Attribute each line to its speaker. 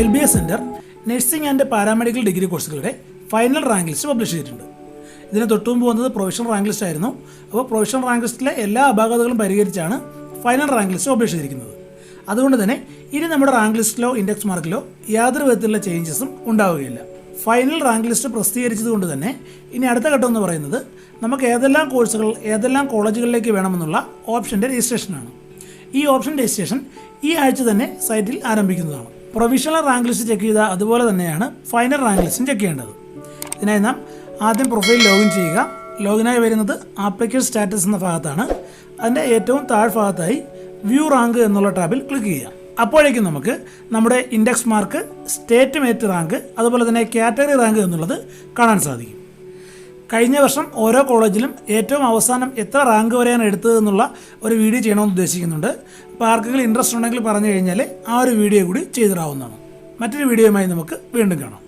Speaker 1: LBS centre nursing and paramedical degree കോഴ്സുകളുടെ final rank list publish ചെയ്തിട്ടുണ്ട്. ഇതിന് തൊട്ടുമുമ്പ് വന്നത് പ്രൊവിഷണൽ റാങ്ക് ലിസ്റ്റ് ആയിരുന്നു. അപ്പോൾ പ്രൊവിഷണൽ റാങ്ക് ലിസ്റ്റിലെ എല്ലാ അപാകതകളും പരിഹരിച്ചാണ് ഫൈനൽ റാങ്ക് ലിസ്റ്റ് പബ്ലിഷ് ചെയ്തിരിക്കുന്നത്. അതുകൊണ്ട് തന്നെ ഇനി നമ്മുടെ റാങ്ക് ലിസ്റ്റിലോ ഇൻഡെക്സ് മാർക്കിലോ യാതൊരു വിധത്തിലുള്ള ചേഞ്ചസും ഉണ്ടാവുകയില്ല. ഫൈനൽ റാങ്ക് ലിസ്റ്റ് പ്രസിദ്ധീകരിച്ചതുകൊണ്ട് തന്നെ ഇനി അടുത്ത ഘട്ടം എന്ന് പറയുന്നത് നമുക്ക് ഏതെല്ലാം കോഴ്സുകൾ ഏതെല്ലാം കോളേജുകളിലേക്ക് വേണമെന്നുള്ള ഓപ്ഷൻ്റെ രജിസ്ട്രേഷനാണ്. ഈ ഓപ്ഷൻ രജിസ്ട്രേഷൻ ഈ ആഴ്ച തന്നെ സൈറ്റിൽ ആരംഭിക്കുന്നതാണ്. പ്രൊവിഷണൽ റാങ്ക് ലിസ്റ്റ് ചെക്ക് ചെയ്താൽ അതുപോലെ തന്നെയാണ് ഫൈനൽ റാങ്ക് ലിസ്റ്റും ചെക്ക് ചെയ്യേണ്ടത്. ഇതിനായി നാം ആദ്യം പ്രൊഫൈൽ ലോഗിൻ ചെയ്യുക. ലോഗിനായി വരുന്നത് ആപ്ലിക്കേഷൻ സ്റ്റാറ്റസ് എന്ന ഭാഗത്താണ്. അതിൻ്റെ ഏറ്റവും താഴ്ഭാഗത്തായി വ്യൂ റാങ്ക് എന്നുള്ള ടാബിൽ ക്ലിക്ക് ചെയ്യുക. അപ്പോഴേക്കും നമുക്ക് നമ്മുടെ index mark, state merit rank, അതുപോലെ തന്നെ കാറ്റഗറി റാങ്ക് എന്നുള്ളത് കാണാൻ സാധിക്കും. കഴിഞ്ഞ വർഷം ഓരോ കോളേജിലും ഏറ്റവും അവസാനം എത്ര റാങ്ക് വരെയാണ് എടുത്തത് എന്നുള്ള ഒരു വീഡിയോ ചെയ്യണമെന്ന് ഉദ്ദേശിക്കുന്നുണ്ട്. അപ്പോൾ ആർക്കെങ്കിലും ഇൻട്രസ്റ്റ് ഉണ്ടെങ്കിൽ പറഞ്ഞു കഴിഞ്ഞാൽ ആ ഒരു വീഡിയോ കൂടി ചെയ്തിടാവുന്നതാണ്. മറ്റൊരു വീഡിയോയുമായി നമുക്ക് വീണ്ടും കാണാം.